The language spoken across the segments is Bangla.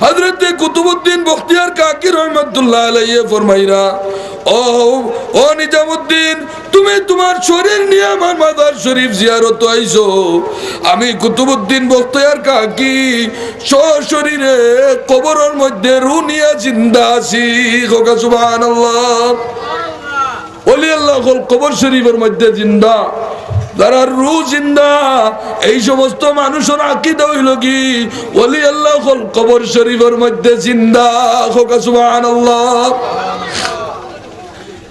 হযরতে কুতুবউদ্দিন বখতিয়ার কাকি রহমাতুল্লাহ আলাইহি ফরমাইরা, ও নিজামুদ্দিন, তুমি তোমার শরীর নিয়ে আমার মাজার শরীফ জিয়ারত আইছো। আমি কুতুবউদ্দিন বখতিয়ার কাকি সশরীরে কবরের মধ্যে রু নিয়ে জিন্দা আছি। সুবহানাল্লাহ। ওলি আল্লাহ কবর শরীফের মধ্যে জিন্দা, যারা রু জিন্দা, এই সমস্ত মানুষের আকীদা হইল কি ওলি আল্লাহ কবর শরীফের মধ্যে জিন্দা। সুবহানাল্লাহ।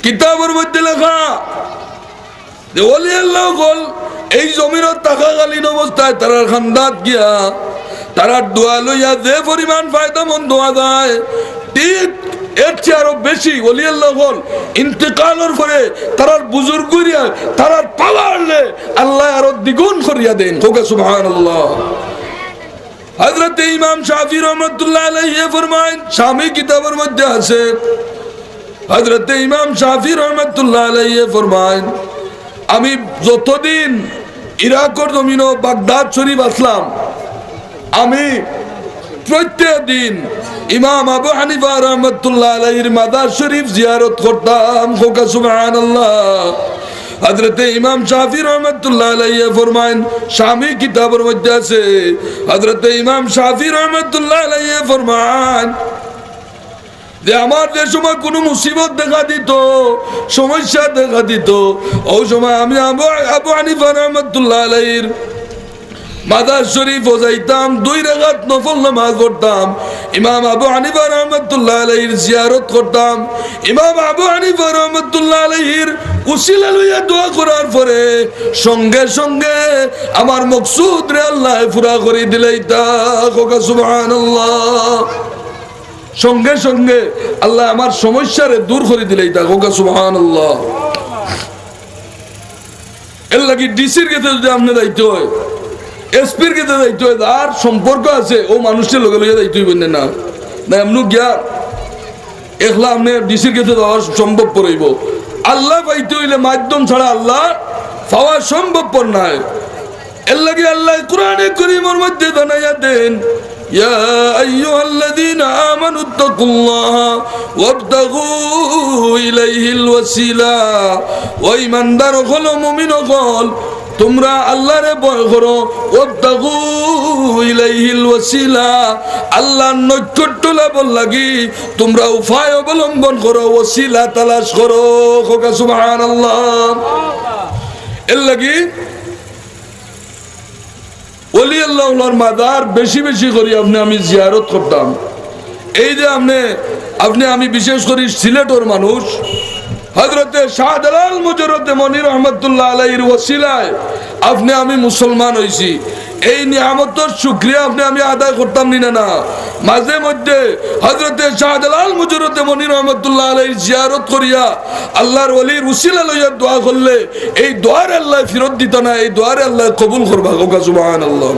কিতাবের মধ্যে লেখা যে ওলি আল্লাহ এই জমিনত থাকাকালীন অবস্থায় তারা খান্দাত গিয়া তারা দোয়া লইয়া যে পরিমাণ ফায়দামন্দ হওয়া যায়, ঠিক এর চেয়ে আরো বেশি ওলি আল্লাহ ইন্তেকালের পরে তারার বুজুর্গিয়া তারার পাওয়ারলে আল্লাহ আরো দ্বিগুণ করিয়া দেন। সুবহানাল্লাহ। হযরত ইমাম শাফি রহমাতুল্লাহ আলাইহি ফরমায়েন, শামী কিতাবের মধ্যে আছে, হযরত ইমাম শাফি রহমাতুল্লাহ আলাইহি ফরমায়েন, আমি যতদিন ইরাকের জমিন বাগদাদ শরীফ আসলাম, আমি প্রত্যেক দিন ইমাম আবু হানিফা রহমাতুল্লাহ আলাইহির মাজার শরীফ জিয়ারত করতাম। সুবহানাল্লাহ। হযরত ইমাম শাফি রহমাতুল্লাহ আলাইহি ফরমায়েন, শামী কিতাবের মধ্যে আছে, হযরত ইমাম শাফি রহমাতুল্লাহ আলাইহি ফরমায়েন যে আমার যে সময় কোনো মুসিবত দেখা দিত, সমস্যা দেখা দিত, ওই সময় আমি আবু হানিফা রহমাতুল্লাহ আলাইহির মাজার শরীফ যাইতাম, 2 রাকাত নফল নামাজ পড়তাম, ইমাম আবু হানিফা রহমাতুল্লাহ আলাইহির জিয়ারত করতাম। ইমাম আবু হানিফা রহমাতুল্লাহ আলাইহির উসিলা লইয়া দোয়া করার পরে সঙ্গে সঙ্গে আমার মকসুদ রে আল্লাহ পুরা করে দিলাইতা। সুবহানাল্লাহ। সঙ্গে সঙ্গে আল্লাহ আমার সমস্যারে দূর করে দিলাইতা। সুবহানাল্লাহ। এর লাগি ডিসির কাছে যদি আপনি যাইতে হয়, এসপির কাছে যাইতে হয়, আর সম্পর্ক আছে ও মানুষের লগে লইয়া যাইতে হইবেন না, না এমন গিয়া একলা আপনি ডিসির কাছে যাওয়া সম্ভব পড়ইব। আল্লাহ পাইতে হইলে মাধ্যম ছাড়া আল্লাহ পাওয়া সম্ভবপর নয়। এর লাগি আল্লাহ কোরআনে কারীমের মধ্যে জানাইয়া দেন, ইয়া আইয়ুহাল্লাযীনা আমানুত্তাকুল্লাহা ওয়াবতাগু ইলাইহিল ওয়াসিলা। ওই ইমানদার হল, মুমিন হল, তোমরা আল্লাহরে ভয় করো, ওয়াবতাগু ইলাইহিল ওয়াসিলা, আল্লাহর নৈকট্য লাভের লাগি তোমরা উপায় অবলম্বন করো, ওয়াসিলা তালাশ করো। সুবহানাল্লাহ। এর লাগি ওলি আল্লাহর মাজার বেশি বেশি করি আমি জিয়ারত করতাম। এই যে আমি বিশেষ করি সিলেটের মানুষ, হযরতে শাহজালাল মুজররদে মনি রহমাতুল্লাহ আলাইহির ওসিলায় আমি মুসলমান হইছি। এই নিয়ামতের শুকরিয়া আমি আদায় করতাম না। মাঝে মধ্যে হযরতে শাহজালাল মুজররদে মনি রহমাতুল্লাহ আলাইহির জিয়ারত করিয়া আল্লাহর ওলির উসিলা লইয়া দোয়া করলে এই দোয়ার আল্লাহ ফেরত দিত না, এই দোয়ার আল্লাহ কবুল করবা। সুবহানাল্লাহ।